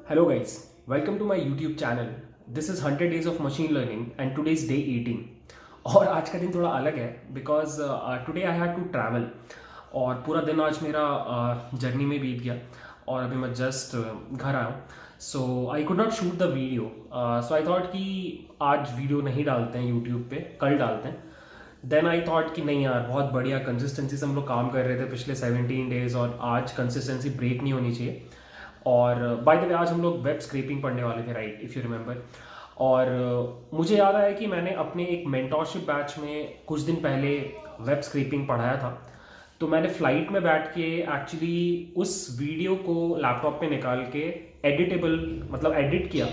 Hello guys, welcome to my YouTube channel. This is 100 days of machine learning and today is day 18. और आज का दिन थोड़ा अलग है because today I had to travel और पूरा दिन आज मेरा जर्नी में बीत गया और अभी मैं जस्ट घर आया हूँ. So I could not shoot the video. So I thought कि आज वीडियो नहीं डालते हैं यूट्यूब पे, कल डालते हैं. देन आई थॉट कि नहीं यार, बहुत बढ़िया कंसिस्टेंसी से हम लोग काम कर रहे थे पिछले 17 डेज और आज कंसिस्टेंसी ब्रेक नहीं होनी चाहिए. और बाय द वे आज हम लोग वेब स्क्रैपिंग पढ़ने वाले थे, राइट, इफ़ यू रिमेंबर. और मुझे याद आया कि मैंने अपने एक मेंटोरशिप बैच में कुछ दिन पहले वेब स्क्रैपिंग पढ़ाया था. तो मैंने फ्लाइट में बैठ के एक्चुअली उस वीडियो को लैपटॉप पे निकाल के एडिटेबल मतलब एडिट किया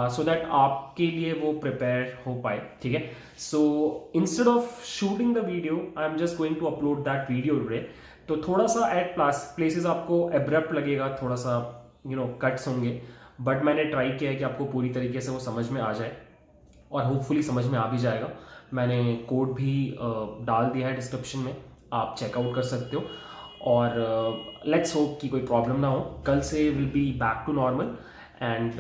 सो दैट आपके लिए वो प्रिपेयर हो पाए. ठीक है. So instead of shooting the video I am just going to upload that video today. तो थोड़ा सा एट प्लेसेस आपको एब्रप्ट लगेगा, थोड़ा सा कट्स होंगे, बट मैंने ट्राई किया है कि आपको पूरी तरीके से वो समझ में आ जाए और होपफुली समझ में आ भी जाएगा. मैंने कोड भी डाल दिया है डिस्क्रिप्शन में, आप चेकआउट कर सकते हो. और लेट्स होप कि कोई प्रॉब्लम ना हो. कल से will be back to normal and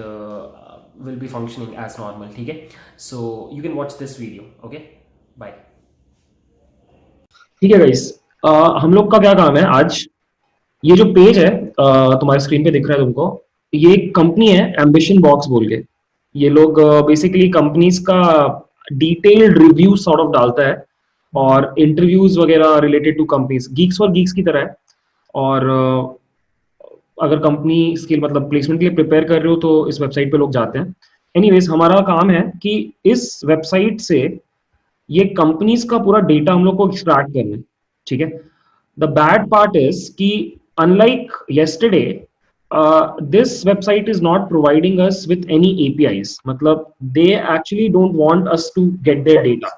will be functioning as normal. ठीक है. So you can watch this video. Okay, bye. ठीक है गाइस, हम लोग का क्या काम है आज. ये जो पेज है तुम्हारे स्क्रीन पे दिख रहा है तुमको, ये एक कंपनी है एम्बिशन बॉक्स बोल के. ये लोग बेसिकली कंपनीज का डिटेल्ड रिव्यू सॉर्ट ऑफ डालता है और इंटरव्यूज वगैरह related to companies, Geeks for Geeks की तरह है. और अगर कंपनी स्किल मतलब प्लेसमेंट के लिए प्रिपेयर कर रहे हो तो इस वेबसाइट पे लोग जाते हैं. एनीवेज, हमारा काम है कि इस वेबसाइट से ये कंपनीज का पूरा डेटा हम लोग को एक्सट्रैक्ट करना है. ठीक है. The bad part is कि unlike yesterday, this website is not providing us with any APIs. मतलब they actually don't want us to get their data.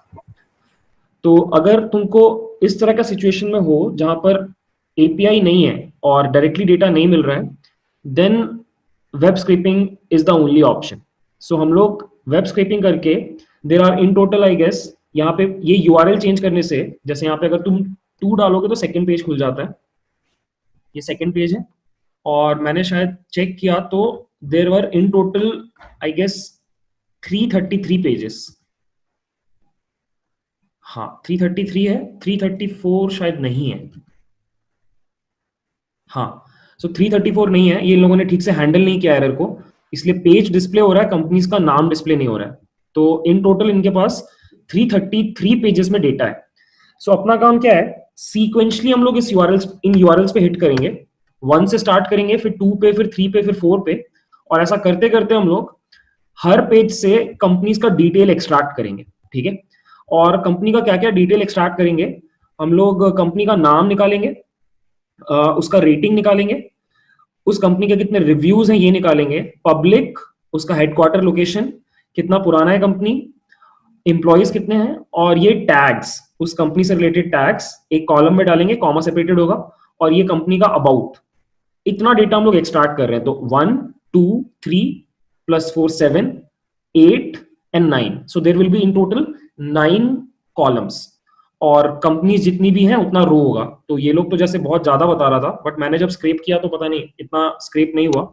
तो अगर तुमको इस तरह का सिचुएशन में हो जहां पर API नहीं है और डायरेक्टली डेटा नहीं मिल रहा है, then web scraping is the only option. So हम लोग वेब स्क्रैपिंग करके there are in total I guess यहाँ पे ये URL चेंज करने से, जैसे यहाँ पे अगर तुम 2 डालोगे तो सेकंड पेज खुल जाता है. ये सेकंड पेज है और मैंने शायद चेक किया तो there were in total I guess 333 pages. हाँ, 333 है, 334 शायद नहीं है. हाँ, सो 334 नहीं है. ये इन लोगों ने ठीक से हैंडल नहीं किया एरर को, इसलिए पेज डिस्प्ले हो रहा है, कंपनीज का नाम डिस्प्ले नहीं हो रहा है. तो इन टोटल इनके पास 333 पेजेस में डेटा है. सो अपना काम क्या है, सीक्वेंशली हम लोग इस इन यूआरएल्स पे हिट करेंगे. 1 से स्टार्ट करेंगे, फिर 2 पे, फिर 3 पे, फिर 4 पे, और ऐसा करते करते हम लोग हर पेज से कंपनीज का डिटेल एक्सट्रैक्ट करेंगे. ठीक है. और कंपनी का क्या क्या डिटेल एक्सट्रैक्ट करेंगे, हम लोग कंपनी का नाम निकालेंगे, उसका रेटिंग निकालेंगे, उस कंपनी के कितने रिव्यूज हैं ये निकालेंगे, पब्लिक, उसका हेडक्वार्टर लोकेशन, कितना पुराना है कंपनी, एम्प्लॉयज कितने हैं, और ये टैग्स, उस कंपनी से रिलेटेड टैग्स एक कॉलम में डालेंगे, कॉमा सेपरेटेड होगा, और ये कंपनी का अबाउट. इतना डेटा हम लोग एक्सट्रैक्ट कर रहे हैं. तो 1 2 3 + 4 7 8 and 9. So there will be in total 9 columns, और कंपनीज जितनी भी हैं उतना रो होगा. तो ये लोग तो जैसे बहुत ज्यादा बता रहा था, बट मैंने जब स्क्रैप किया तो पता नहीं इतना स्क्रैप नहीं हुआ.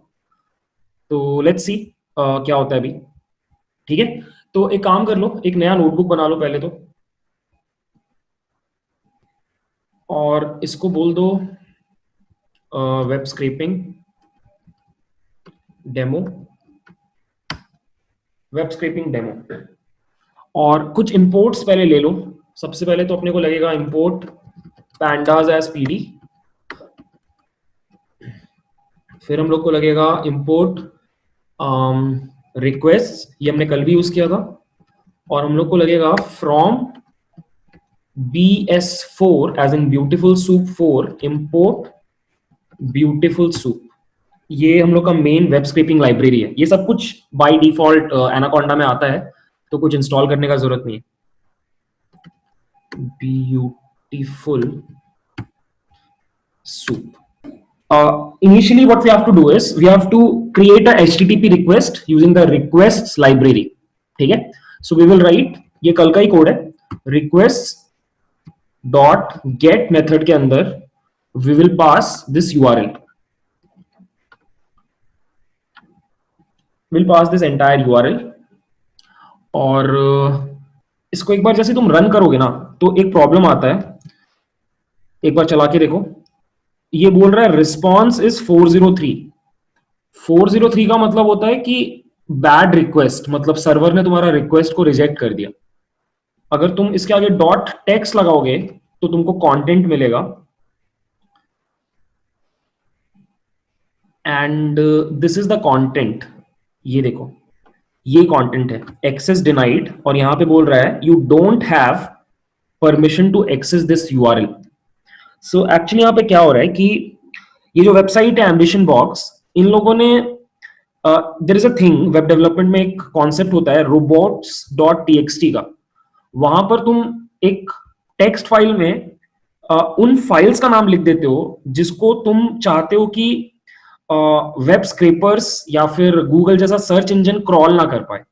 तो लेट्स सी क्या होता है अभी. ठीक है. तो एक काम कर लो, एक नया नोटबुक बना लो पहले तो, और इसको बोल दो web scrapping demo, web scrapping demo. और कुछ इंपोर्ट्स पहले ले लो. सबसे पहले तो अपने को लगेगा इंपोर्ट pandas as pd. फिर हम लोग को लगेगा इंपोर्ट रिक्वेस्ट, ये हमने कल भी यूज किया था. और हम लोग को लगेगा from bs4 as in beautiful soup 4 import beautiful soup. ये हम लोग का मेन वेब स्क्रैपिंग लाइब्रेरी है. ये सब कुछ बाय डिफॉल्ट एनाकोंडा में आता है, तो कुछ इंस्टॉल करने का जरूरत नहीं है. Beautiful soup. Initially what we have to do is we have to create a HTTP request using the requests library. ठीक है. So we will write, ये कल का ही कोड है, requests dot get method के अंदर we will pass this URL. Will pass this entire URL और इसको एक बार जैसे तुम रन करोगे ना तो एक प्रॉब्लम आता है, एक बार चला के देखो। ये बोल रहा है रिस्पॉन्स इज 403। 403 का मतलब होता है कि बैड रिक्वेस्ट, मतलब सर्वर ने तुम्हारा रिक्वेस्ट को रिजेक्ट कर दिया। अगर तुम इसके आगे डॉट टेक्स्ट लगाओगे तो तुमको कंटेंट मिलेगा and this is the content. ये देखो, ये कंटेंट है, एक्सेस डिनाइड, और यहां पे बोल रहा है you don't have permission to access this URL. So actually यहां पे क्या हो रहा है कि ये जो वेबसाइट है एम्बिशन बॉक्स, इन लोगों ने there is a thing, web development में एक कॉन्सेप्ट होता है रोबोट्स डॉट टीएक्सटी का। वहां पर तुम एक टेक्स्ट फाइल में उन फाइल्स का नाम लिख देते हो जिसको तुम चाहते हो कि वेब स्क्रेपर्स या फिर गूगल जैसा सर्च इंजन क्रॉल ना कर पाए,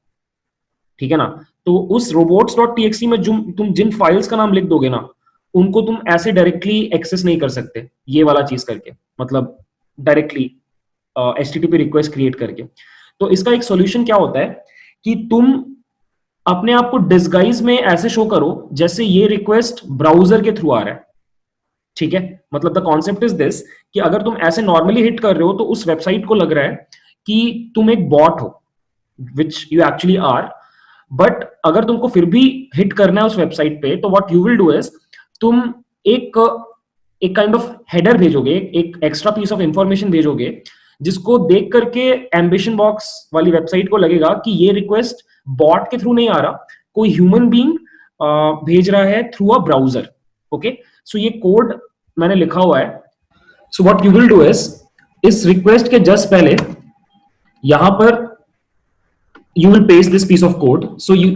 ठीक है ना। तो उस robots डॉट टीएक्सटी में जो तुम जिन फाइल्स का नाम लिख दोगे ना, उनको तुम ऐसे डायरेक्टली एक्सेस नहीं कर सकते ये वाला चीज करके, मतलब डायरेक्टली एचटीटीपी रिक्वेस्ट क्रिएट करके। तो इसका एक सॉल्यूशन क्या होता है कि तुम अपने आप को डिस्गाइज में ऐसे शो करो जैसे ये रिक्वेस्ट ब्राउजर के थ्रू आ रहा है, ठीक है। मतलब द कॉन्सेप्ट इज दिस कि अगर तुम ऐसे नॉर्मली हिट कर रहे हो तो उस वेबसाइट को लग रहा है कि तुम एक बॉट हो, which you actually are. But अगर तुमको फिर भी हिट करना है उस वेबसाइट पे तो what you will do is तुम एक एक काइंड ऑफ हेडर भेजोगे, एक एक्स्ट्रा पीस ऑफ इंफॉर्मेशन भेजोगे जिसको देख करके एम्बिशन बॉक्स वाली वेबसाइट को लगेगा कि ये रिक्वेस्ट बॉट के थ्रू नहीं आ रहा, कोई ह्यूमन बीइंग भेज रहा है through a browser. Okay, so ये कोड मैंने लिखा हुआ है। So what you will do is इस रिक्वेस्ट के जस्ट पहले यहां पर you will paste this piece of code. So you,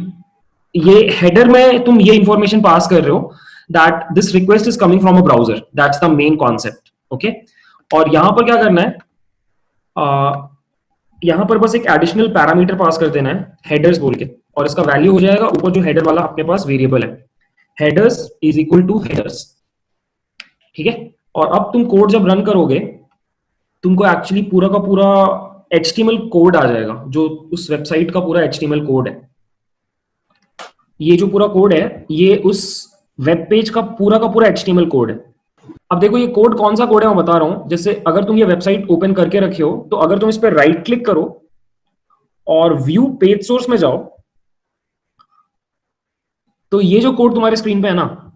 ये हेडर में तुम ये इंफॉर्मेशन पास कर रहे हो that this request is coming from a browser, that's the main concept. Okay, और यहां पर क्या करना है, यहां पर बस एक एडिशनल पैरामीटर पास कर देना है हेडर्स बोल के, और इसका वैल्यू हो जाएगा ऊपर जो हेडर वाला अपने पास वेरिएबल है, headers is equal to headers, ठीक है। और अब तुम कोड जब रन करोगे तुमको एक्चुअली पूरा का पूरा HTML कोड आ जाएगा, जो उस वेबसाइट का पूरा HTML कोड है। ये जो पूरा कोड है ये उस वेब पेज का पूरा HTML कोड है। अब देखो ये कोड कौन सा कोड है मैं बता रहा हूं। जैसे अगर तुम ये वेबसाइट ओपन करके रखे हो तो अगर तुम इस पर राइट क्लिक करो और व्यू पेज सोर्स में जाओ तो ये जो कोड तुम्हारे स्क्रीन पे है ना,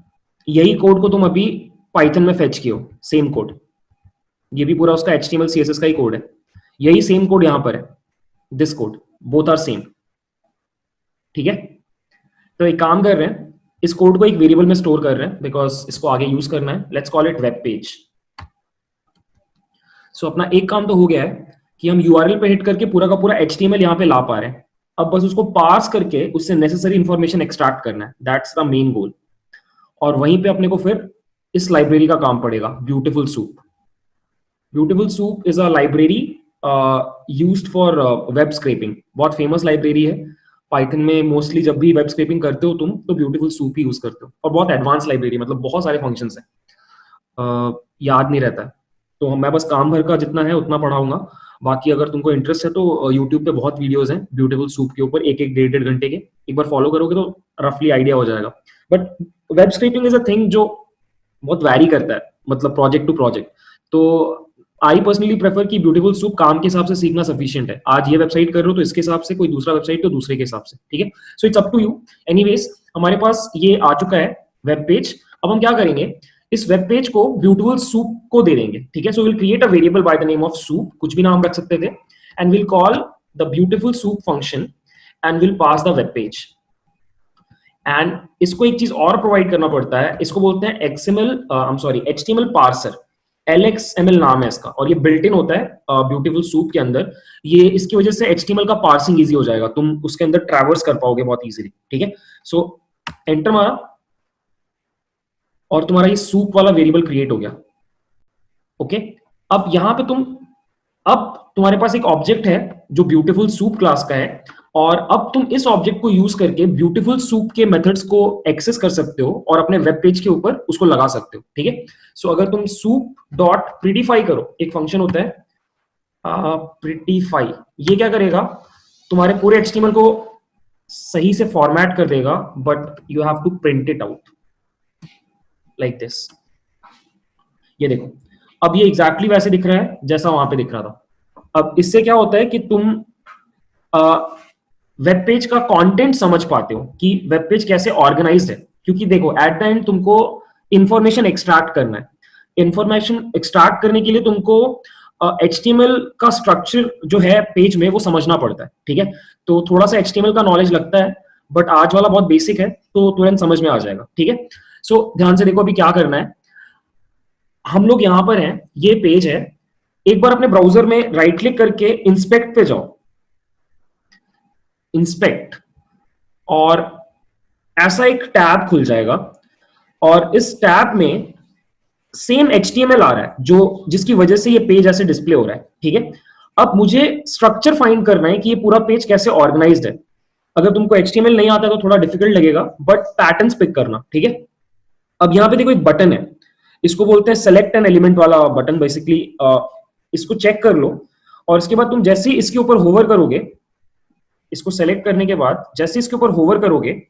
यही कोड को तुम अभी पाइथन में फेच किए हो, सेम कोड। ये भी पूरा उसका HTML CSS का ही कोड है, यही सेम कोड यहां पर है, this code, both are same, ठीक है। तो एक काम कर रहे हैं, इस कोड को एक वेरिएबल में स्टोर कर रहे हैं बिकॉज इसको आगे यूज करना है। Let's call it web page. So अपना एक काम तो हो गया है कि हम यूआरएल पे हिट करके पूरा का पूरा HTML यहाँ पे ला पा रहे हैं। अब बस उसको पार्स करके उससे नेसेसरी इंफॉर्मेशन एक्सट्रैक्ट करना है, दैट्स द मेन गोल। और वहीं पे अपने को फिर इस लाइब्रेरी का काम पड़ेगा, beautiful soup. Beautiful soup is a library used for web scrapping, बहुत फेमस लाइब्रेरी है पाइथन में। मोस्टली जब भी वेब स्क्रैपिंग करते हो तुम तो ब्यूटीफुल सूप ही यूज करते हो, और बहुत एडवांस लाइब्रेरी, मतलब बहुत सारे फंक्शंस हैं, याद नहीं रहता है। तो मैं बस काम भर का जितना है उतना पढ़ाऊंगा, बाकी अगर तुमको इंटरेस्ट है तो यूट्यूब पे बहुत वीडियोस हैं ब्यूटीफुल सूप के ऊपर, एक एक 1.5 घंटे के, एक बार फॉलो करोगे तो रफली आइडिया हो जाएगा। But web scraping is a thing जो बहुत वैरी करता है, मतलब प्रोजेक्ट टू प्रोजेक्ट। तो आई पर्सनली प्रेफर कि ब्यूटीफुल सूप काम के हिसाब से सीखना सफिशिएंट है। आज ये वेबसाइट कर रहे हो तो इसके हिसाब से, कोई दूसरा वेबसाइट तो दूसरे के हिसाब से, ठीक है। So it's up to you. Anyways हमारे पास ये आ चुका है वेब पेज। अब हम क्या करेंगे, इस वेब पेज को ब्यूटीफुल सूप को दे देंगे, ठीक है। So will create a variable bye the name of soup, कुछ भी नाम रख सकते थे, and will call the beautiful soup function and will pass the web page. And इसको एक चीज और प्रोवाइड करना पड़ता है, इसको बोलते हैं HTML पार्सर, LXML नाम है इसका, और ये बिल्ट इन होता है ब्यूटीफुल सूप के अंदर। ये इसकी वजह से HTML का पार्सिंग इजी हो जाएगा, तुम उसके अंदर ट्रैवर्स कर पाओगे बहुत इजीली, ठीक है। सो एंटर मारा और तुम्हारा ये सूप वाला वेरिएबल क्रिएट हो गया। ओके, अब यहां पे अब तुम्हारे पास एक ऑब्जेक्ट है जो ब्यूटीफुल सूप क्लास का है, और अब तुम इस ऑब्जेक्ट को यूज करके ब्यूटीफुल सूप के मेथड्स को एक्सेस कर सकते हो और अपने वेब पेज के ऊपर उसको लगा सकते हो, ठीक है। सो अगर तुम सूप डॉट प्रिटीफाई करो, एक फंक्शन होता है प्रिटीफाई, ये क्या करेगा, तुम्हारे पूरे HTML को सही से फॉर्मेट कर देगा, but you have to print it out like this. ये देखो, अब ये एग्जैक्टली वैसे दिख रहा है जैसा वहां पे दिख रहा था। अब इससे क्या होता है कि तुम वेब पेज का कंटेंट समझ पाते हो कि वेब पेज कैसे ऑर्गेनाइज्ड है, क्योंकि देखो एट द एंड तुमको इंफॉर्मेशन एक्सट्रैक्ट करना है। इंफॉर्मेशन एक्सट्रैक्ट करने के लिए तुमको HTML का स्ट्रक्चर जो है पेज में वो समझना पड़ता है, ठीक है। तो थोड़ा सा HTML का नॉलेज लगता है, बट आज वाला बहुत बेसिक है तो तुरंत समझ में आ जाएगा, ठीक है। सो ध्यान से देखो अभी क्या करना है। हम लोग यहां पर हैं, ये पेज है। एक बार अपने ब्राउजर में राइट क्लिक करके इंस्पेक्ट पे जाओ, इंस्पेक्ट, और ऐसा एक टैब खुल जाएगा और इस टैब में सेम HTML आ रहा है जो जिसकी वजह से ये पेज ऐसे डिस्प्ले हो रहा है, ठीक है। अब मुझे स्ट्रक्चर फाइंड करना है कि ये पूरा पेज कैसे ऑर्गेनाइज्ड है। अगर तुमको HTML नहीं आता तो थोड़ा डिफिकल्ट लगेगा, बट पैटर्न्स पिक करना, ठीक है। अब यहां पे देखो एक बटन है, इसको बोलते हैं सेलेक्ट एन एलिमेंट वाला बटन। बेसिकली इसको चेक कर लो और इसके बाद तुम जैसे ही इसके ऊपर होवर करोगे, इसको सेलेक्ट करने के बाद जैसे इसके ऊपर होवर करोगे,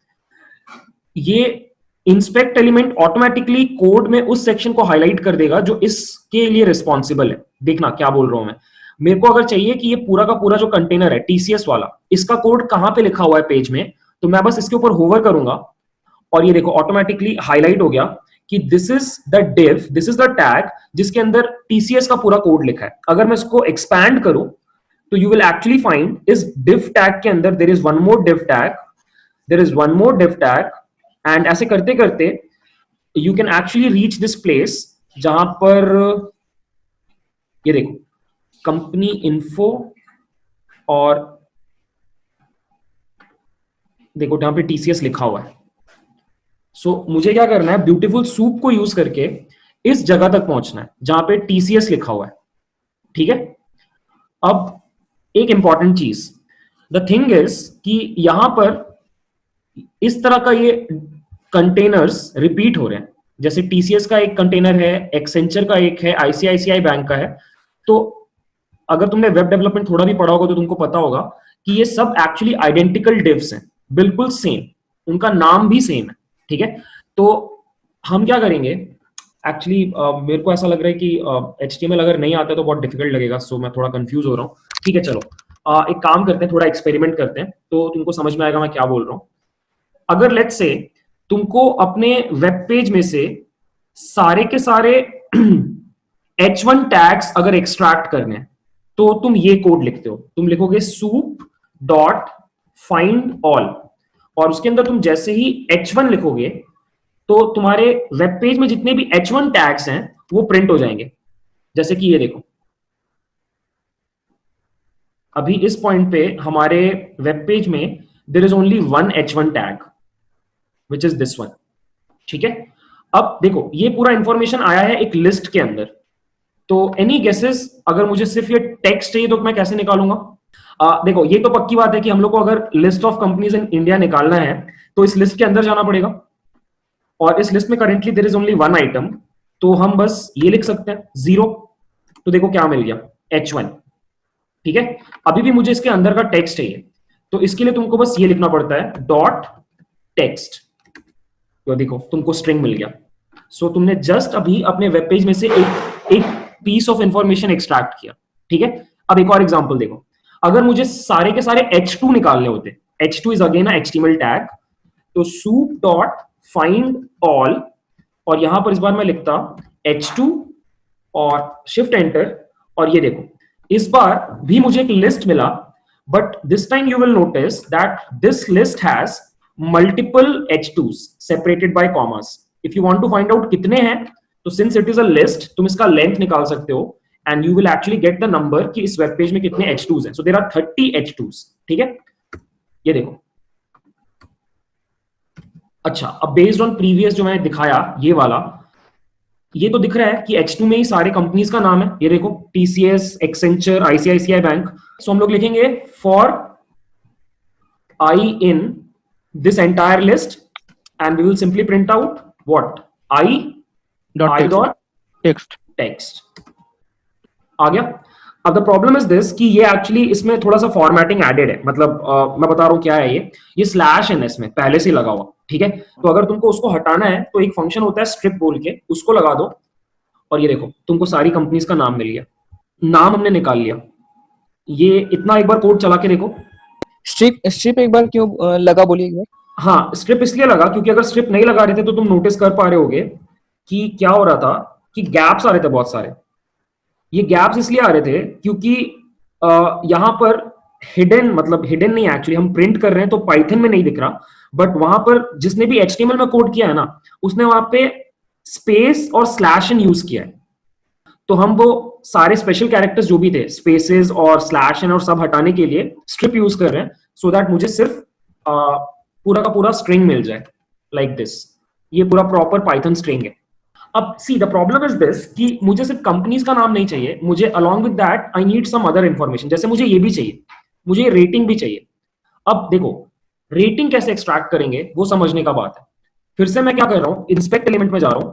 ये इंस्पेक्ट एलिमेंट ऑटोमेटिकली कोड में उस सेक्शन को हाईलाइट कर देगा जो इसके लिए रिस्पॉन्सिबल है। देखना क्या बोल रहा हूं मैं। मेरे को अगर चाहिए कि ये पूरा का पूरा जो कंटेनर है TCS वाला, इसका कोड कहां पे लिखा हुआ है पेज में, तो मैं बस इसके ऊपर होवर करूंगा और ये देखो ऑटोमेटिकली हाईलाइट हो गया कि this is the div, this is the tag जिसके अंदर TCS का पूरा कोड लिखा है। अगर मैं इसको एक्सपैंड करूं तो यू विल एक्चुअली फाइंड इस div टैग के अंदर there is one more div tag, there is one more div tag, and ऐसे करते करते you can actually reach this place जहां पर ये देखो कंपनी इन्फो, और देखो जहां पे TCS लिखा हुआ है। सो मुझे क्या करना है, ब्यूटीफुल सूप को यूज करके इस जगह तक पहुंचना है जहां पे TCS लिखा हुआ है, ठीक है। अब एक इंपॉर्टेंट चीज, द थिंग इज कि यहां पर इस तरह का ये कंटेनर्स रिपीट हो रहे हैं। जैसे TCS का एक कंटेनर है, एक्सेंचर का एक है, ICICI बैंक का है। तो अगर तुमने वेब डेवलपमेंट थोड़ा भी पढ़ा होगा तो तुमको पता होगा कि ये सब एक्चुअली आइडेंटिकल डिव्स हैं, बिल्कुल सेम, उनका नाम भी सेम है, ठीक है। तो हम क्या करेंगे, एक्चुअली मेरे को ऐसा लग रहा है कि HTML अगर नहीं आता तो बहुत डिफिकल्ट लगेगा, सो मैं थोड़ा कंफ्यूज हो रहा हूँ, ठीक है। चलो एक काम करते हैं, थोड़ा एक्सपेरिमेंट करते हैं तो तुमको समझ में आएगा मैं क्या बोल रहा हूँ। अगर लेट्स से तुमको अपने वेब पेज में से सारे के सारे H1 टैग्स अगर एक्सट्रैक्ट करने हैं तो तुम ये कोड लिखते हो, तुम लिखोगे soup डॉट फाइंड ऑल, और उसके अंदर तुम जैसे ही H1 लिखोगे तो तुम्हारे वेब पेज में जितने भी H1 टैग्स हैं वो प्रिंट हो जाएंगे। जैसे कि ये देखो, अभी इस पॉइंट पे हमारे वेब पेज में there is only one H1 tag which is this one, ठीक है। अब देखो ये पूरा इंफॉर्मेशन आया है एक लिस्ट के अंदर, तो एनी गेसेस, अगर मुझे सिर्फ ये टेक्स्ट चाहिए तो मैं कैसे निकालूंगा? देखो ये तो पक्की बात है कि हम लोग को अगर list of companies in India निकालना है तो इस लिस्ट के अंदर जाना पड़ेगा, और इस लिस्ट में currently there is only one item, तो हम बस ये लिख सकते हैं 0। तो देखो क्या मिल गया, H1, ठीक है। अभी भी मुझे इसके अंदर का टेक्स्ट चाहिए, तो इसके लिए तुमको बस ये लिखना पड़ता है डॉट टेक्स्ट, तो देखो तुमको स्ट्रिंग मिल गया। सो तुमने जस्ट अभी अपने वेब पेज में से एक पीस ऑफ इंफॉर्मेशन एक्सट्रैक्ट किया, ठीक है। अब एक और एग्जांपल देखो, अगर मुझे सारे के सारे H2 निकालने होते, H2 is again HTML tag, तो soup डॉट फाइंड ऑल, और यहां पर इस बार मैं लिखता H2 और शिफ्ट एंटर, और ये देखो इस बार भी मुझे एक लिस्ट मिला, but this time you will notice that this list has multiple H2s separated by commas. If you want to find out कितने हैं, तो since it is a list तुम इसका लेंथ निकाल सकते हो and you will actually get the number कि इस वेब पेज में कितने H2s हैं। सो देयर आर 30 H2s, ठीक है। ये देखो, अच्छा अब बेस्ड ऑन प्रीवियस जो मैंने दिखाया ये वाला, ये तो दिख रहा है कि H2 में ही सारे कंपनीज का नाम है। ये देखो TCS, एक्सेंचर, ICICI बैंक। सो हम लोग लिखेंगे for I in this entire list and we will simply print out what I dot text आ गया। अब द प्रॉब्लम इज दिस कि ये एक्चुअली इसमें थोड़ा सा फॉर्मेटिंग एडेड है, मतलब मैं बता रहा हूँ क्या है ये स्लैश है इसमें पहले से ही लगा हुआ, ठीक है। तो अगर तुमको उसको हटाना है तो एक फंक्शन होता है स्ट्रिप बोल के, उसको लगा दो और ये देखो तुमको सारी कंपनीज का नाम मिल गया, नाम हमने निकाल लिया। ये इतना एक बार कोड चला के देखो। स्ट्रिप स्ट्रिप एक बार क्यों लगा, बोलिए एक बार। हाँ, स्ट्रिप इसलिए लगा क्योंकि अगर स्ट्रिप नहीं लगा रहे थे तो तुम नोटिस कर पा रहे होगे कि क्या हो रहा था कि गैप्स आ रहे थे बहुत सारे। ये गैप्स इसलिए आ रहे थे क्योंकि यहां पर हिडन, मतलब हिडन नहीं, एक्चुअली हम प्रिंट कर रहे हैं तो पाइथन में नहीं दिख रहा, बट वहां पर जिसने भी एचटीएमएल में कोड किया है ना, उसने वहां पे स्पेस और स्लैश इन यूज किया है। तो हम वो सारे स्पेशल कैरेक्टर्स जो भी थे, स्पेसेस और स्लैश एन और सब हटाने के लिए स्ट्रिप यूज कर रहे हैं, सो दैट मुझे सिर्फ पूरा का पूरा स्ट्रिंग मिल जाए लाइक दिस। ये पूरा प्रॉपर पाइथन स्ट्रिंग है। अब see the problem is this कि मुझे सिर्फ कंपनीज का नाम नहीं चाहिए, मुझे along with that I need some other information. जैसे मुझे ये भी चाहिए, मुझे रेटिंग भी चाहिए। अब देखो रेटिंग कैसे एक्सट्रैक्ट करेंगे वो समझने का बात है। फिर से मैं क्या कर रहा हूं, इंस्पेक्ट एलिमेंट में जा रहा हूं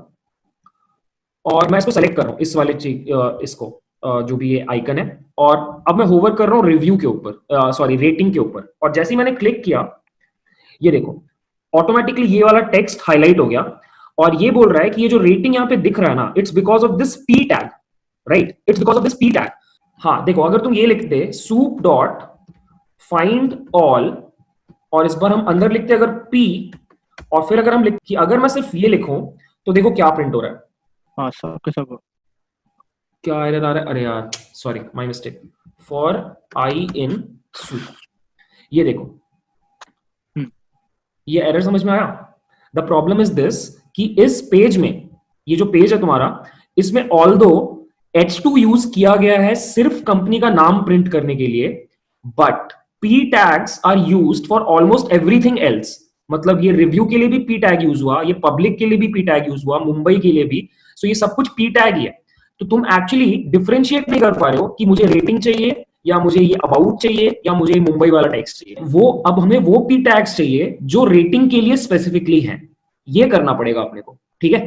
और मैं इसको सेलेक्ट कर रहा हूं, इस वाले चीज इसको जो भी ये आइकन है, और अब मैं होवर कर रहा हूं रिव्यू के ऊपर, सॉरी रेटिंग के ऊपर। और जैसे ही मैंने क्लिक किया, ये देखो ऑटोमेटिकली ये वाला टेक्स्ट हाईलाइट हो गया और ये बोल रहा है कि ये जो रेटिंग यहाँ पे दिख रहा है ना, it's because of this P tag, right, it's because of this P tag. हाँ देखो, अगर तुम ये लिखते सूप डॉट फाइंड ऑल और इस बार हम अंदर लिखते अगर पी, और फिर अगर हम अगर मैं सिर्फ ये लिखूं तो देखो क्या प्रिंट हो रहा है। हाँ, सबके सब। क्या एरर आ रहा है, अरे यार sorry my mistake, for i in soup. ये देखो ये एरर समझ में आया। द प्रॉब्लम इज दिस कि इस पेज में, ये जो पेज है तुम्हारा, इसमें ऑल्दो H2 यूज किया गया है सिर्फ कंपनी का नाम प्रिंट करने के लिए, but P tags are used for almost everything else. मतलब ये रिव्यू के लिए भी P टैग यूज हुआ, ये पब्लिक के लिए भी P टैग यूज हुआ, मुंबई के लिए भी। सो ये सब कुछ P टैग ही है। तो तुम एक्चुअली डिफरेंशिएट नहीं कर पा रहे हो कि मुझे रेटिंग चाहिए या मुझे ये अबाउट चाहिए या मुझे मुंबई वाला टैक्स चाहिए। वो अब हमें वो पी टैग्स चाहिए जो रेटिंग के लिए स्पेसिफिकली है। ये करना पड़ेगा अपने को, ठीक है।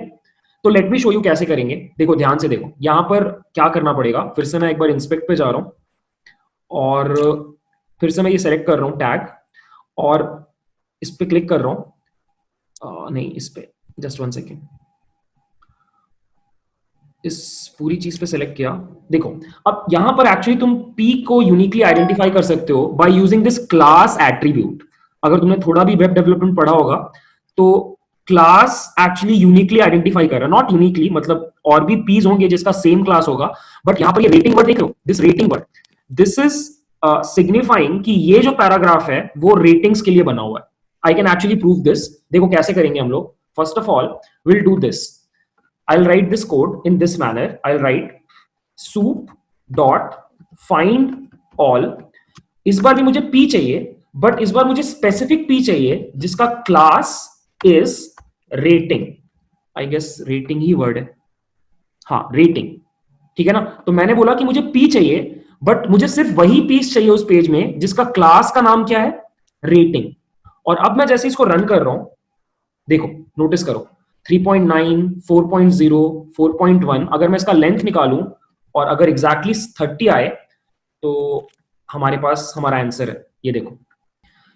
तो लेट मी शो यू कैसे करेंगे। देखो ध्यान से देखो, यहां पर क्या करना पड़ेगा। फिर से मैं एक बार इंस्पेक्ट पे जा रहा हूं और फिर से मैं ये सेलेक्ट कर रहा हूं टैग और इस पे क्लिक कर रहा हूं, नहीं इस पे, जस्ट 1 सेकेंड, इस पूरी चीज पे सेलेक्ट किया। देखो अब यहां पर एक्चुअली तुम पी को यूनिकली आइडेंटिफाई कर सकते हो by using this class attribute. अगर तुमने थोड़ा भी वेब डेवलपमेंट पढ़ा होगा तो क्लास एक्चुअली यूनिकली आइडेंटिफाई कर रहा है, नॉट यूनिकली, मतलब और भी पीस होंगे जिसका सेम क्लास होगा, बट यहां पर ये रेटिंग वर्ड देख लो, this rating word, this is signifying कि ये जो पैराग्राफ है वो रेटिंग्स के लिए बना हुआ है। I can actually prove this. देखो कैसे करेंगे हम लोग। First of all will do this, I'll write this code in this manner. I'll write soup dot find all. इस बार भी मुझे p चाहिए, बट इस बार मुझे स्पेसिफिक p चाहिए जिसका class is rating. I guess rating ही वर्ड है, हाँ रेटिंग, ठीक है ना। तो मैंने बोला कि मुझे p चाहिए, बट मुझे सिर्फ वही पीस चाहिए उस पेज में जिसका क्लास का नाम क्या है, रेटिंग। और अब मैं जैसे इसको रन कर रहा हूं, देखो नोटिस करो 3.9, 4.0, 4.1, अगर मैं इसका लेंथ निकालूं और अगर एग्जैक्टली 30 आए तो हमारे पास हमारा आंसर है। ये देखो।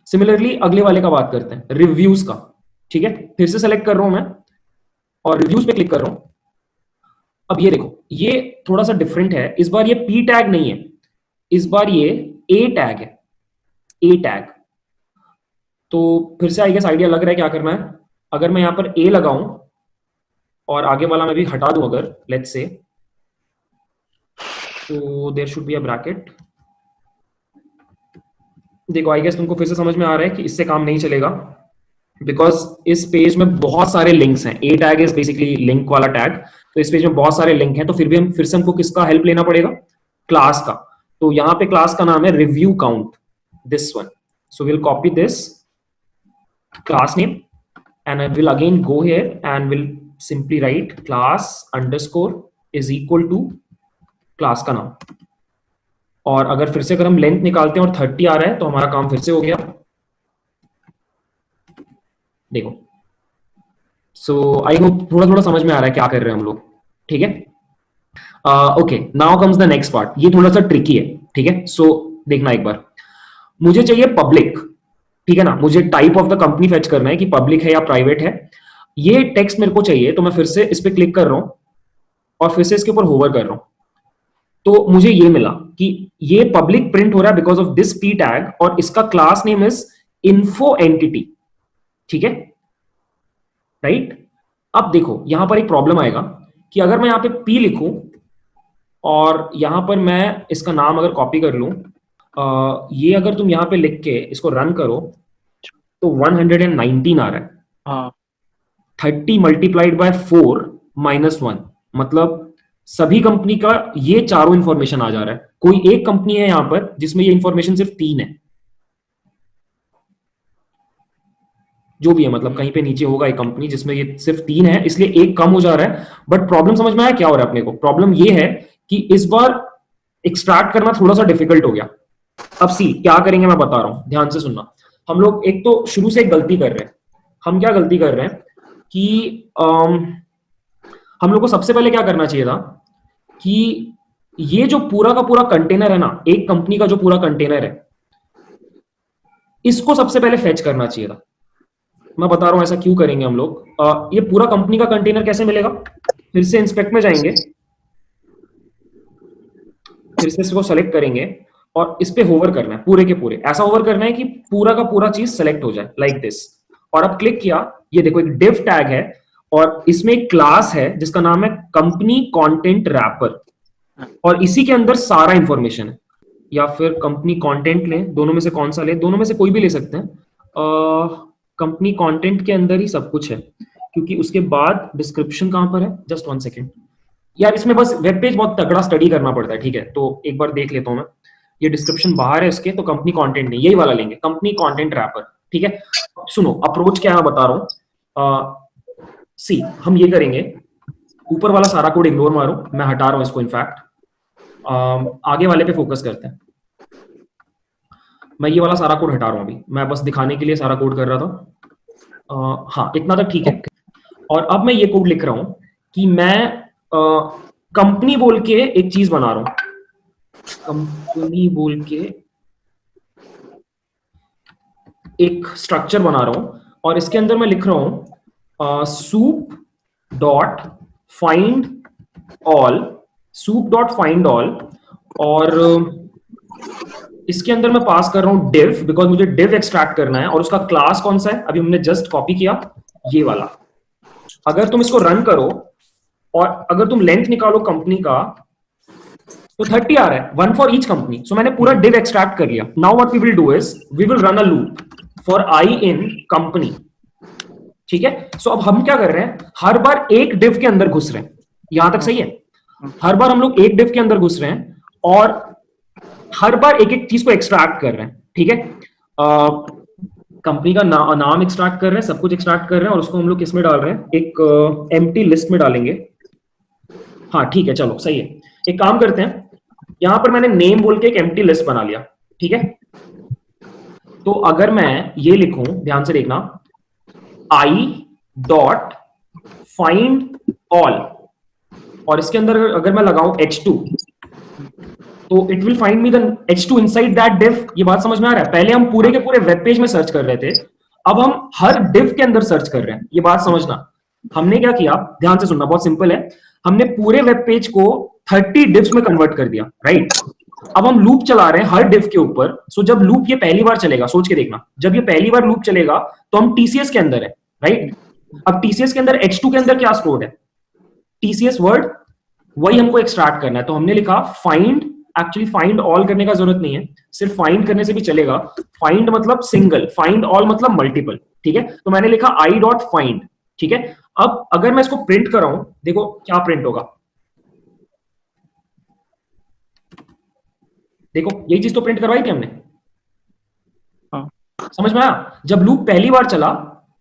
सिमिलरली अगले वाले का बात करते हैं, रिव्यूज का, ठीक है। फिर से सेलेक्ट कर रहा हूं मैं और रिव्यूज पे क्लिक कर रहा हूं। अब ये देखो ये थोड़ा सा डिफरेंट है, इस बार ये पी टैग नहीं है, इस बार ये ए टैग है, ए टैग। तो फिर से आई गेस आइडिया लग रहा है क्या करना है। अगर मैं यहां पर ए लगाऊं और आगे वाला मैं भी हटा दूं, अगर लेट्स से, तो there should be a bracket. देखो आई गेस तुमको फिर से समझ में आ रहा है कि इससे काम नहीं चलेगा, बिकॉज इस पेज में बहुत सारे लिंक्स हैं। ए टैग इज बेसिकली लिंक वाला टैग, तो इस पेज में बहुत सारे लिंक हैं। तो फिर भी हम फिर से हमको किसका हेल्प लेना पड़ेगा, क्लास का। तो यहां पे क्लास का नाम है review count, this one. So will copy this class name and I will again go here and will simply write class underscore is equal to class का नाम। और अगर फिर से अगर हम लेंथ निकालते हैं और 30 आ रहा है तो हमारा काम फिर से हो गया। देखो सो आई होप थोड़ा थोड़ा समझ में आ रहा है क्या कर रहे हैं हम लोग, ठीक है। Okay, now comes the next part. ये थोड़ा सा ट्रिकी है, ठीक है? सो देखना एक बार, मुझे चाहिए पब्लिक, ठीक है ना? मुझे type of the company fetch करना है कि पब्लिक है या प्राइवेट है। ये टेक्स्ट मेरे को चाहिए, तो मैं फिर से इस पे क्लिक कर रहा हूं और फिर से इसके ऊपर होवर कर रहा हूं, तो मुझे ये मिला कि ये पब्लिक प्रिंट हो रहा है because of this P tag, और इसका class name is info entity, ठीक है? राइट? अब देखो यहां पर एक प्रॉब्लम आएगा कि अगर मैं यहां पे पी लिखूं और यहां पर मैं इसका नाम अगर कॉपी कर लूं, ये अगर तुम यहां पे लिख के इसको रन करो तो 119 आ रहा है। हाँ 30 मल्टीप्लाइड बाय 4 -1, मतलब सभी कंपनी का ये चारों इंफॉर्मेशन आ जा रहा है। कोई एक कंपनी है यहां पर जिसमें ये इंफॉर्मेशन सिर्फ 3 है, जो भी है, मतलब कहीं पे नीचे होगा एक कंपनी जिसमें ये सिर्फ 3 है, इसलिए एक कम हो जा रहा है। बट प्रॉब्लम समझ में आया क्या हो रहा है अपने को? प्रॉब्लम ये है कि इस बार एक्सट्रैक्ट करना थोड़ा सा डिफिकल्ट हो गया। अब सी क्या करेंगे मैं बता रहा हूं, ध्यान से सुनना। हम लोग एक तो शुरू से एक गलती कर रहे हैं। हम क्या गलती कर रहे हैं कि हम लोग को सबसे पहले क्या करना चाहिए था कि ये जो पूरा का पूरा कंटेनर है ना, एक कंपनी का जो पूरा कंटेनर है, इसको सबसे पहले फेच करना चाहिए था। मैं बता रहा हूं ऐसा क्यों करेंगे हम लोग। ये पूरा कंपनी का कंटेनर कैसे मिलेगा? फिर से इंस्पेक्ट में जाएंगे, फिर से इसको सेलेक्ट करेंगे और इस पे होवर करना है, पूरे के पूरे ऐसा होवर करना है कि पूरा का पूरा चीज सेलेक्ट हो जाए लाइक दिस। और अब क्लिक किया, ये देखो एक डिव टैग है और इसमें एक क्लास है जिसका नाम है कंपनी कंटेंट रैपर, और इसी के अंदर सारा इंफॉर्मेशन है। या फिर कंपनी कंटेंट लें, दोनों में से कौन सा लें? दोनों में से कोई भी ले सकते हैं। कंपनी कंटेंट के अंदर ही सब कुछ है, क्योंकि उसके बाद डिस्क्रिप्शन कहां पर है? जस्ट 1 सेकेंड यार, इसमें बस वेब पेज बहुत तगड़ा स्टडी करना पड़ता है, ठीक है? तो एक बार देख लेता हूं मैं। ये डिस्क्रिप्शन बाहर है इसके, तो कंपनी कंटेंट नहीं, यही वाला लेंगे, कंपनी कंटेंट रैपर, ठीक है? सुनो अप्रोच क्या है मैं बता रहा हूं। सी हम ये करेंगे, ऊपर वाला सारा कोड इग्नोर मारो, मैं हटा रहा हूं इसको। इनफैक्ट आगे वाले पे फोकस करते हैं। मैं ये वाला सारा कोड हटा रहा हूं अभी, मैं बस दिखाने के लिए सारा कोड कर रहा था। हाँ इतना तक ठीक है। और अब मैं ये कोड लिख रहा हूं कि मैं कंपनी बोल के एक चीज बना रहा हूं, कंपनी बोल के एक स्ट्रक्चर बना रहा हूं, और इसके अंदर मैं लिख रहा हूं soup dot find all, soup dot find all, और इसके अंदर मैं पास कर रहा हूं div, बिकॉज मुझे div एक्सट्रैक्ट करना है, और उसका क्लास कौन सा है? अभी हमने जस्ट कॉपी किया ये वाला। अगर तुम इसको रन करो और अगर तुम लेंथ निकालो कंपनी का, तो 30 आ रहा है, 1 फॉर ईच कंपनी। सो मैंने पूरा div एक्सट्रैक्ट कर लिया। Now what we will do is we will run a loop for i in company, ठीक है? सो अब हम क्या कर रहे हैं, हर बार एक div के अंदर घुस रहे हैं। यहां तक सही है? हर बार हम लोग एक div के अंदर घुस रहे हैं और हर बार एक एक चीज को एक्सट्रैक्ट कर रहे हैं, ठीक है? कंपनी का नाम एक्सट्रैक्ट कर रहे हैं, सब कुछ एक्सट्रैक्ट कर रहे हैं, और उसको हम लोग किस में डाल रहे हैं? एक एम्प्टी लिस्ट में डालेंगे। हाँ ठीक है, चलो सही है। एक काम करते हैं, यहां पर मैंने नेम बोल के एक एम्प्टी लिस्ट बना लिया, ठीक है? तो अगर मैं ये लिखूं, ध्यान से देखना, आई डॉट फाइंड ऑल, और इसके अंदर अगर मैं लगाऊं h2, तो it will find me the h2 inside that div. ये बात समझ में आ रहा है? पहले हम पूरे के पूरे वेब पेज में सर्च कर रहे थे, अब हम हर डिव के अंदर सर्च कर रहे हैं। ये बात समझना। हमने क्या किया, ध्यान से सुनना, बहुत सिंपल है। हमने पूरे वेब पेज को 30 डिव्स में कन्वर्ट कर दिया, राइट? अब हम लूप चला रहे हैं हर डिव के ऊपर। सो जब लूप ये पहली बार चलेगा, सोच के देखना, जब ये पहली बार लूप चलेगा तो हम टीसीएस के अंदर है, राइट? अब टीसीएस के अंदर h2 के अंदर क्या स्टोर्ड है? टीसीएस वर्ड, वही हमको एक्सट्रैक्ट करना है। तो हमने लिखा फाइंड, एक्चुअली फाइंड ऑल करने का जरूरत नहीं है, सिर्फ फाइंड करने से भी चलेगा। फाइंड मतलब सिंगल, फाइंड ऑल मतलब मल्टीपल, ठीक है? तो मैंने लिखा आई डॉट फाइंड, ठीक है? अब अगर मैं इसको प्रिंट कर रहा हूं, देखो क्या प्रिंट होगा। देखो यही चीज तो प्रिंट करवाई थी हमने। हाँ समझ में आया? जब लूप पहली बार चला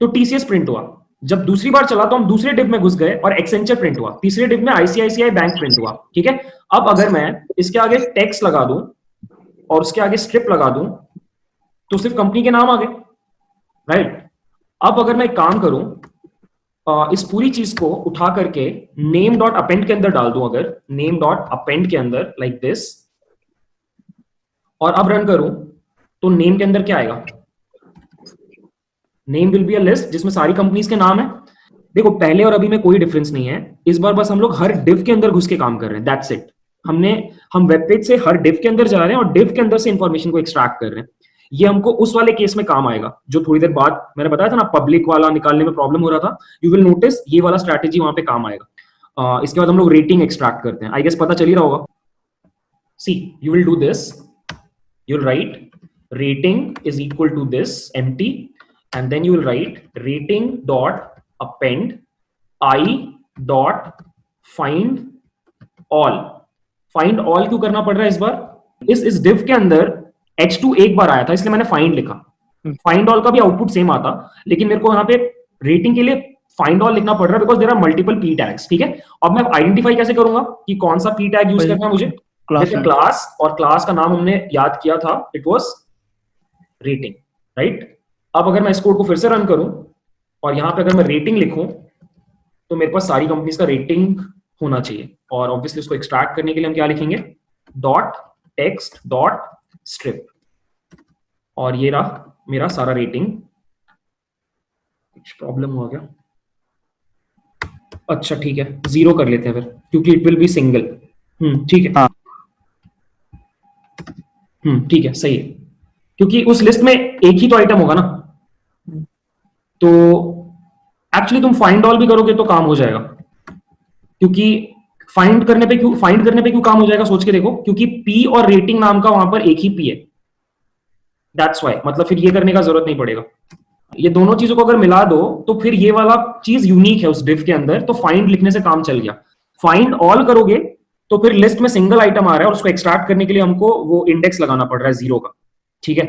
तो टीसीएस प्रिंट हुआ, जब दूसरी बार चला तो हम दूसरे डिव में घुस गए और एक्सेंचर प्रिंट हुआ, तीसरे डिव में आईसीआईसीआई बैंक प्रिंट हुआ, ठीक है? अब अगर मैं इसके आगे टेक्स्ट लगा दूं और उसके आगे स्ट्रिप लगा दूं तो सिर्फ कंपनी के नाम आ गए, राइट? अब अगर मैं एक काम करूं, इस पूरी चीज को उठा करके नेम डॉट अपेंड के अंदर डाल दूं, अगर नेम डॉट अपेंड के अंदर लाइक दिस, और अब रन करूं तो नेम के अंदर क्या आएगा? Name will be a list जिसमें सारी कंपनीज के नाम है। देखो पहले और अभी में कोई डिफरेंस नहीं है, इस बार बस हम लोग हर डिव के अंदर घुस के काम कर रहे हैं, दैट्स इट। हम वेब पेज से हर डिव के अंदर जा रहे हैं और डिव के अंदर से इंफॉर्मेशन को एक्सट्रैक्ट कर रहे हैं। ये हमको उस वाले केस में काम आएगा जो थोड़ी देर बाद मैंने बताया था ना, पब्लिक वाला निकालने में प्रॉब्लम हो रहा था। यू विल नोटिस ये वाला स्ट्रैटेजी वहां पे काम आएगा। इसके बाद हम लोग रेटिंग एक्सट्रैक्ट करते हैं, आई गेस पता चल ही रहा होगा। See you will do this, you will write rating is equal to this empty, and then you will write rating dot append I dot find all। find all क्यों करना पड़ रहा है इस बार? इस div के अंदर h2 एक बार आया था इसलिए मैंने find लिखा। find all का भी आउटपुट सेम आता, लेकिन मेरे को यहाँ पे रेटिंग के लिए find all लिखना पड़ रहा है because there are multiple p tags। ठीक है, अब मैं आइडेंटिफाई कैसे करूंगा कि कौन सा p tag यूज करना है मुझे? जैसे क्लास, और क्लास का नाम हमने याद किया था, इट वाज रेटिंग, राइट। अब अगर मैं इस कोड को फिर से रन करूं और यहां पे अगर मैं रेटिंग लिखूं तो मेरे पास सारी कंपनीज का रेटिंग होना चाहिए, और ऑब्वियसली उसको एक्सट्रैक्ट करने के लिए हम क्या लिखेंगे? डॉट टेक्स्ट डॉट स्ट्रिप, और ये रहा मेरा सारा रेटिंग। कुछ प्रॉब्लम हुआ क्या? अच्छा ठीक है, 0 कर लेते हैं फिर, क्योंकि इट विल बी सिंगल। ठीक है, ठीक है, सही है, क्योंकि उस लिस्ट में एक ही तो आइटम होगा ना। तो एक्चुअली तुम फाइंड ऑल भी करोगे तो काम हो जाएगा, क्योंकि फाइंड करने पे क्यों काम हो जाएगा सोच के देखो, क्योंकि पी और रेटिंग नाम का वहां पर एक ही पी है, दैट्स व्हाई। मतलब फिर ये करने का जरूरत नहीं पड़ेगा। ये दोनों चीजों को अगर मिला दो तो फिर ये वाला चीज यूनिक है उस डिव के अंदर, तो फाइंड लिखने से काम चल गया। फाइंड ऑल करोगे तो फिर लिस्ट में सिंगल आइटम आ रहा है और उसको एक्सट्रैक्ट करने के लिए हमको वो इंडेक्स लगाना पड़ रहा है 0 का। ठीक है,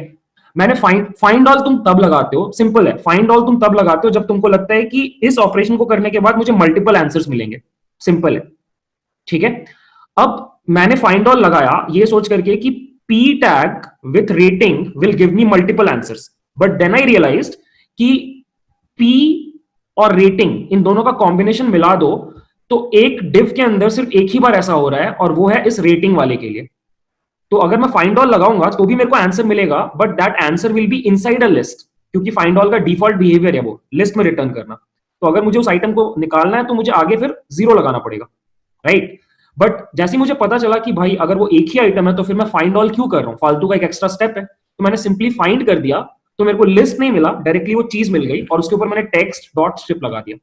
मैंने फाइंड ऑल तुम तब लगाते हो, सिंपल है, फाइंड ऑल तुम तब लगाते हो जब तुमको लगता है कि इस ऑपरेशन को करने के बाद मुझे मल्टीपल आंसर्स मिलेंगे, सिंपल है। ठीक है, अब मैंने फाइंड ऑल लगाया ये सोच करके कि p tag with rating will give me multiple answers, but then I realized कि p और rating इन दोनों का कॉम्बिनेशन मिला दो तो एक div के अंदर सिर्फ एक ही बार ऐसा हो रहा है, और वो है इस रेटिंग वाले के लिए। तो अगर मैं फाइंड ऑल लगाऊंगा तो भी मेरे को आंसर मिलेगा, but that answer will be inside a list, क्योंकि फाइंड ऑल का डिफॉल्ट बिहेवियर है वो लिस्ट में रिटर्न करना। तो अगर मुझे उस आइटम को निकालना है तो मुझे आगे फिर 0 लगाना पड़ेगा, राइट। बट जैसे ही मुझे पता चला कि भाई अगर वो एक ही आइटम है तो फिर मैं फाइंड ऑल क्यों कर रहा हूँ, फालतू का एक एक्स्ट्रा स्टेप है, तो मैंने सिंपली फाइंड कर दिया, तो मेरे को लिस्ट नहीं मिला, डायरेक्टली वो चीज मिल गई, और उसके ऊपर मैंने टेक्स्ट डॉट स्ट्रिप लगा दिया।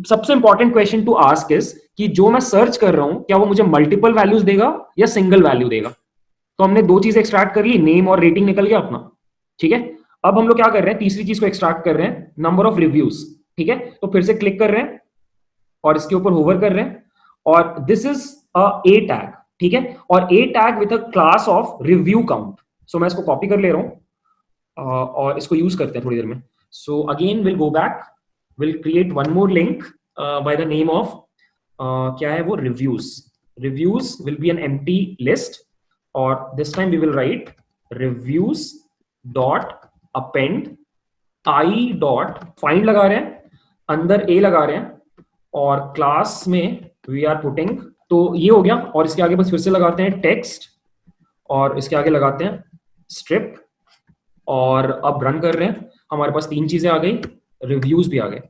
सबसे important question to ask is कि जो मैं सर्च कर रहा हूं क्या वो मुझे मल्टीपल वैल्यूज देगा या सिंगल वैल्यू देगा। तो हमने दो चीजें एक्सट्रैक्ट कर ली, नेम और रेटिंग निकल गया अपना। ठीक है, अब हम लोग क्या कर रहे हैं, तीसरी चीज को एक्सट्रैक्ट कर रहे हैं, नंबर ऑफ रिव्यूज। ठीक है, तो फिर से क्लिक कर रहे हैं और इसके ऊपर होवर कर रहे हैं, और this is a a tag. ठीक है, और a tag with a class of review count. So मैं इसको कॉपी कर ले रहा हूं और इसको यूज करते हैं थोड़ी देर में। So again will go back, will create one more link by the name of क्या है वो, reviews. Reviews will be an empty list, और this time we will write reviews dot append I dot find लगा रहे हैं, अंदर ए लगा रहे हैं, और क्लास में वी आर पुटिंग, तो ये हो गया। और इसके आगे बस फिर से लगाते हैं टेक्स्ट, और इसके आगे लगाते हैं स्ट्रिप, और अब रन कर रहे हैं। हमारे पास तीन चीजें आ गई, रिव्यूज भी आ गए,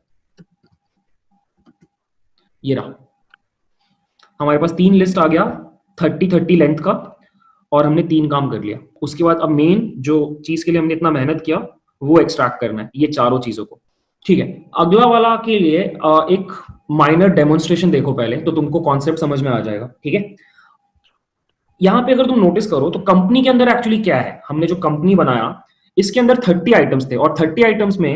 ये रहा हमारे पास 3 लिस्ट आ गया 30 लेंथ का, और हमने 3 काम कर लिया। उसके बाद अब मेन जो चीज के लिए हमने इतना मेहनत किया वो एक्सट्रैक्ट करना है, ये चारों चीजों को। ठीक है, अगला वाला के लिए एक माइनर डेमोन्स्ट्रेशन देखो पहले, तो तुमको कॉन्सेप्ट समझ में आ जाएगा। ठीक है, यहां पे अगर तुम नोटिस करो तो कंपनी के अंदर एक्चुअली क्या है, हमने जो कंपनी बनाया इसके अंदर 30 आइटम्स थे, और 30 आइटम्स में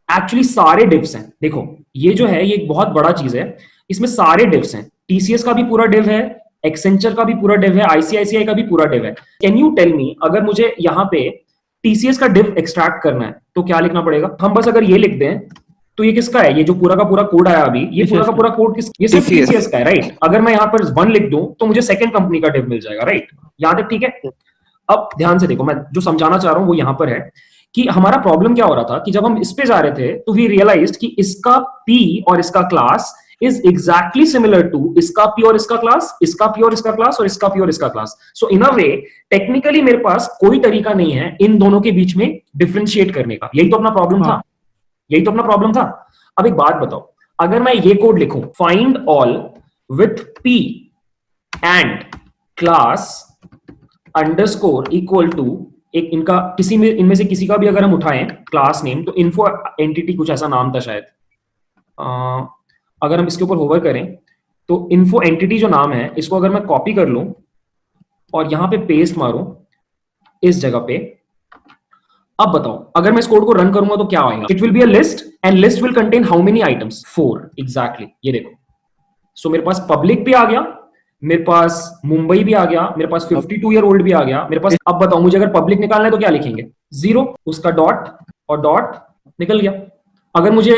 एक्चुअली सारे डिव्स हैं। देखो ये जो है ये एक बहुत बड़ा चीज है, इसमें सारे डिव्स हैं, टीसीएस का भी पूरा डिव है, एक्सेंचर का भी पूरा डिव है, आईसीआईसीआई का भी पूरा डिव है। कैन यू टेल मी, अगर मुझे यहाँ पे टीसीएस का डिव एक्सट्रैक्ट करना है तो क्या लिखना पड़ेगा? हम बस अगर ये लिख दें तो ये किसका है, ये जो पूरा का पूरा कोड आया अभी, ये पूरा का पूरा कोड किस, ये सिर्फ टीसीएस का है, राइट। अगर मैं यहाँ पर 1 लिख दूं तो मुझे सेकंड कंपनी का डिव मिल जाएगा, राइट। यहां तक ठीक है। अब ध्यान से देखो, मैं जो समझाना चाह रहा हूं वो यहां पर है कि हमारा प्रॉब्लम क्या हो रहा था कि जब हम इस पे जा रहे थे तो वी रियलाइज्ड कि इसका पी और इसका class is exactly similar to इसका पी और इसका क्लास, इसका पी और इसका क्लास और इसका पी और इसका क्लास. सो इन अ वे टेक्निकली मेरे पास कोई तरीका नहीं है इन दोनों के बीच में डिफरेंशिएट करने का. यही तो अपना प्रॉब्लम था, यही तो अपना प्रॉब्लम था. अब एक बात बताओ, अगर मैं ये कोड लिखूं, find all with P and class underscore equal to एक इनका किसी में इनमें से किसी का भी अगर हम उठाएं क्लास नेम, तो इन्फो एंटिटी कुछ ऐसा नाम था शायद. अगर हम इसके ऊपर होवर करें तो इन्फो एंटिटी जो नाम है इसको अगर मैं कॉपी कर लूं और यहां पे पेस्ट मारूं इस जगह पे, अब बताओ अगर मैं इस कोड को रन करूंगा तो क्या आएगा. It will be a list and list will contain how many items, 4 exactly. ये देखो, सो मेरे पास पब्लिक भी आ गया, मेरे पास मुंबई भी आ गया, मेरे पास 52 ईयर ओल्ड भी आ गया मेरे पास. अब बताओ मुझे अगर पब्लिक निकालना है तो क्या लिखेंगे, 0, उसका डॉट और डॉट निकल गया. अगर मुझे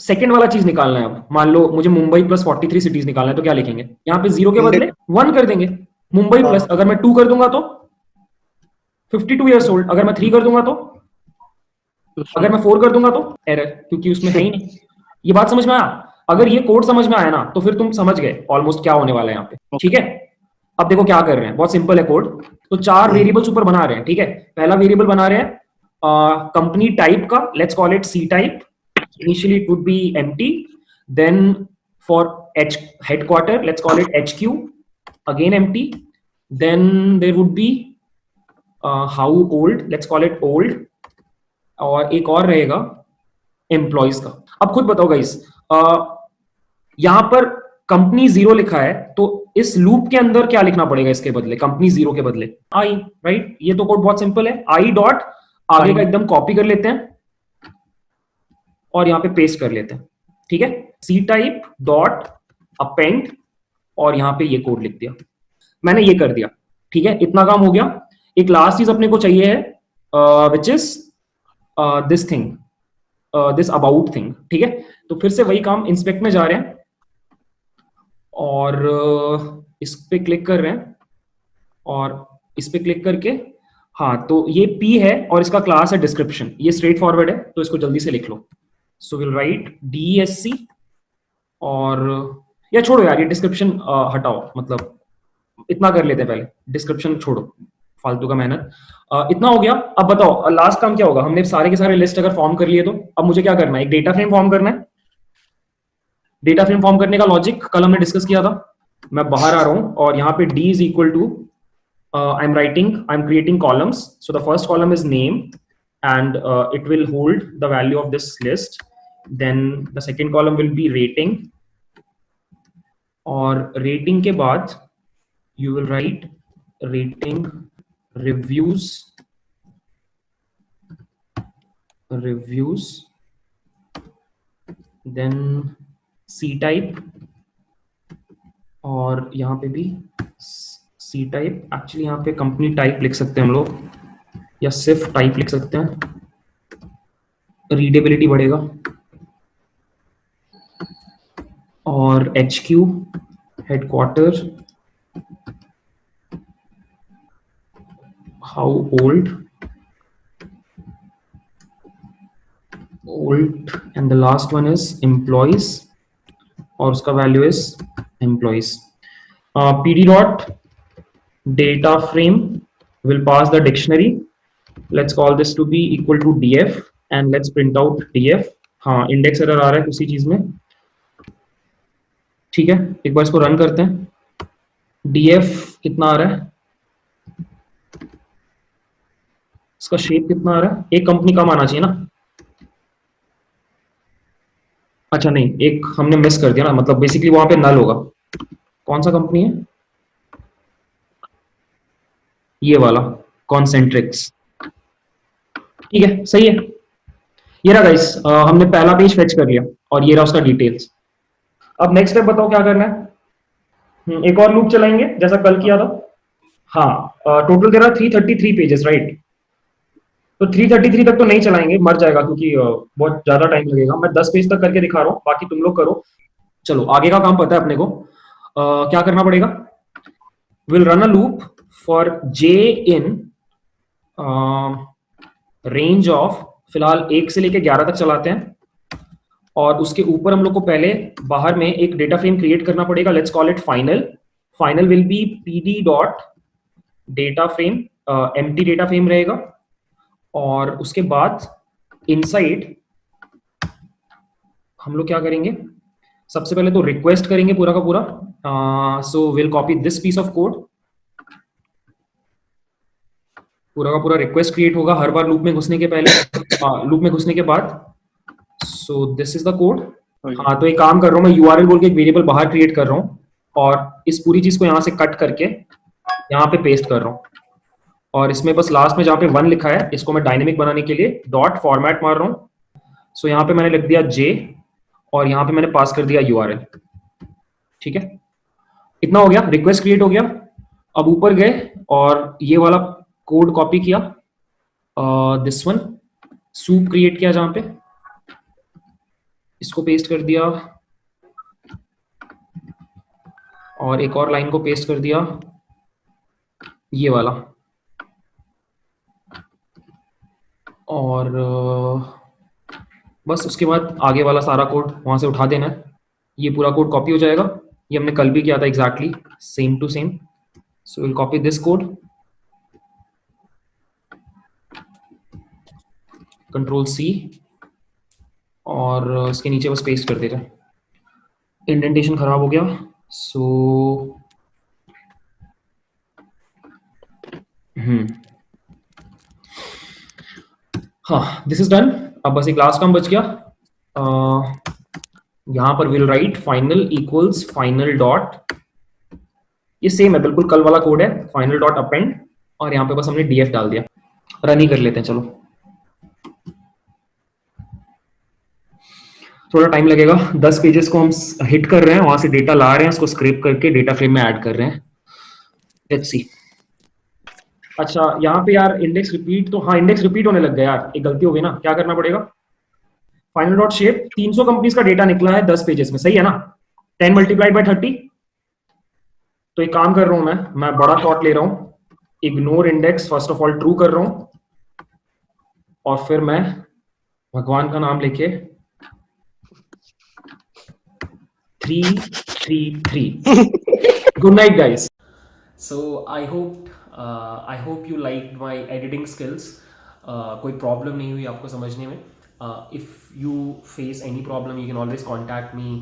सेकंड वाला चीज निकालना है, अब मान लो मुझे मुंबई प्लस 43 सिटीज निकालना है तो क्या लिखेंगे, यहाँ पे 0 के बदले 1 कर देंगे. मुंबई प्लस, अगर मैं 2 कर दूंगा तो 52 ईयर्स ओल्ड, अगर मैं 3 कर दूंगा तो, अगर मैं 4 कर दूंगा तो एरर, क्योंकि उसमें है ही नहीं. ये बात समझ में आया. अगर ये कोड समझ में आया ना तो फिर तुम समझ गए ऑलमोस्ट क्या होने वाला है यहाँ पे. ठीक है, अब देखो क्या कर रहे हैं, बहुत सिंपल है कोड. तो 4 वेरिएबल्स ऊपर बना रहे हैं. ठीक है, पहला वेरिएबल बना रहे हैं कंपनी टाइप का, let's call it C type. Initially it would be empty, then for H headquarter let's call it HQ, again empty, then there would be how old, let's call it old, और एक और रहेगा employees का. अब खुद बताओ guys, यहां पर कंपनी 0 लिखा है तो इस लूप के अंदर क्या लिखना पड़ेगा इसके बदले, कंपनी 0 के बदले आई, राइट. ये तो कोड बहुत सिंपल है. आई डॉट आगे का एकदम कॉपी कर लेते हैं और यहां पे पेस्ट कर लेते हैं. ठीक है, सी टाइप डॉट अपेंड और यहां पे ये कोड लिख दिया. मैंने ये कर दिया. ठीक है, इतना काम हो गया. एक लास्ट चीज अपने को चाहिए है विच is this thing, this about thing. ठीक है, तो फिर से वही काम, इंस्पेक्ट में जा रहे हैं और इस पे क्लिक कर रहे हैं और इस पे क्लिक करके, हाँ तो ये P है और इसका क्लास है डिस्क्रिप्शन. ये स्ट्रेट फॉरवर्ड है तो इसको जल्दी से लिख लो. सो विल राइट DESC, और या छोड़ो यार ये डिस्क्रिप्शन हटाओ, मतलब इतना कर लेते हैं पहले, डिस्क्रिप्शन छोड़ो, फालतू का मेहनत. इतना हो गया. अब बताओ लास्ट काम क्या होगा. हमने सारे के सारे लिस्ट अगर फॉर्म कर लिए तो अब मुझे क्या करना है, एक डेटा फ्रेम फॉर्म करना है. डेटा फ्रेम फॉर्म करने का लॉजिक कल हमने डिस्कस किया था. मैं बाहर आ रहा हूं और यहाँ पे D is equal to I am creating columns. So the first column is name and it will hold the value of this list. Then the second column will be rating, और रेटिंग के बाद you will write rating reviews, then C type, और यहाँ पे भी C type. Actually यहाँ पे company type लिख सकते हैं हम लोग, या सिर्फ टाइप लिख सकते हैं, रीडेबिलिटी बढ़ेगा. और HQ headquarter, how old, and the last one is employees, और उसका value is employees. PD dot data frame will pass the dictionary. Let's call this to be equal to DF and let's print out DF. हाँ index error आ रहा है उसी चीज में. ठीक है, एक बार इसको रन करते हैं. DF कितना आ रहा है, इसका शेप कितना आ रहा है, एक कंपनी कम आना चाहिए ना. अच्छा नहीं, एक हमने मिस कर दिया ना, मतलब बेसिकली वहां पे नल होगा. कौन सा कंपनी है, ये वाला कॉन्सेंट्रिक्स. ठीक है, सही है. ये रहा गाइस, हमने पहला पेज फेच कर लिया और ये रहा उसका डिटेल्स. अब नेक्स्ट स्टेप बताओ क्या करना है. एक और लूप चलाएंगे जैसा कल किया था. हाँ, टोटल तेरा 333 पेजेस, राइट. तो 333 तक तो नहीं चलाएंगे, मर जाएगा क्योंकि बहुत ज्यादा टाइम लगेगा. मैं 10 पेज तक करके दिखा रहा हूँ, बाकी तुम लोग करो. चलो आगे का काम पता है अपने को. क्या करना पड़ेगा, will run a loop for j in range of, फिलहाल 1 से लेके 11 तक चलाते हैं, और उसके ऊपर हम लोग को पहले बाहर में एक डेटा फ्रेम क्रिएट करना पड़ेगा. Let's call it final. Final will be pd dot data frame, empty data frame रहेगा. और उसके बाद इनसाइड हम लोग क्या करेंगे, सबसे पहले तो रिक्वेस्ट करेंगे पूरा का पूरा. So will copy this piece of code. पूरा का पूरा रिक्वेस्ट क्रिएट होगा हर बार लूप में घुसने के पहले, लूप में घुसने के बाद. So this is the code. हाँ, तो एक काम कर रहा हूँ मैं, यूआरएल बोल के एक वेरिएबल बाहर क्रिएट कर रहा हूँ और इस पूरी चीज को यहाँ से कट करके यहाँ पे पेस्ट कर रहा हूँ. और इसमें बस लास्ट में जहाँ पे 1 लिखा है, इसको मैं डायनेमिक बनाने के लिए डॉट फॉर्मेट मार रहा हूँ. सो यहाँ पे मैंने लिख दिया j और यहाँ पे मैंने पास कर दिया यूआरएल. ठीक है, इतना हो गया, रिक्वेस्ट क्रिएट हो गया. अब ऊपर गए और ये वाला कोड कॉपी किया, दिस वन सूप क्रिएट किया जहां पे, इसको पेस्ट कर दिया और एक और लाइन को पेस्ट कर दिया, ये वाला. और बस उसके बाद आगे वाला सारा कोड वहां से उठा देना है. ये पूरा कोड कॉपी हो जाएगा. ये हमने कल भी किया था exactly same to same. So will copy this code, control C, और इसके नीचे बस पेस्ट कर देते. इंडेंटेशन खराब हो गया. सो हाँ, दिस इज डन. अब बस एक लास्ट काम बच गया. यहां पर will write final equals final dot, ये सेम है बिल्कुल कल वाला कोड है, फाइनल डॉट अपेंड, और यहाँ पे बस हमने df डाल दिया. रन ही कर लेते हैं. चलो, थोड़ा टाइम लगेगा. 10 पेजेस को हम हिट कर रहे हैं, वहां से डेटा ला रहे हैं, उसको स्क्रैप करके डेटा फ्रेम में ऐड कर रहे हैं. Let's see. अच्छा, यहाँ पे यार इंडेक्स रिपीट, तो हाँ इंडेक्स रिपीट होने लग गया यार, एक गलती हो गई ना. क्या करना पड़ेगा, फाइनल डॉट शेप, 300 कंपनीज का डेटा निकला है 10 पेजेस में, सही है ना. 10 मल्टीप्लाइड बाय 30. तो एक काम कर रहा हूं मैं बड़ा शॉट ले रहा हूं, ignore index first of all true कर रहा हूं, और फिर मैं भगवान का नाम लेके 333. Good night guys. So I hope you liked my editing skills. कोई प्रॉब्लम नहीं हुई आपको समझने में. If you face any problem, you can always contact me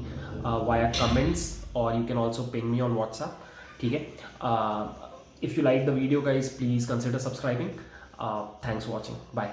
via comments, or you can also ping me on WhatsApp. ठीक है. If you like the video guys, please consider subscribing. Thanks for watching. Bye.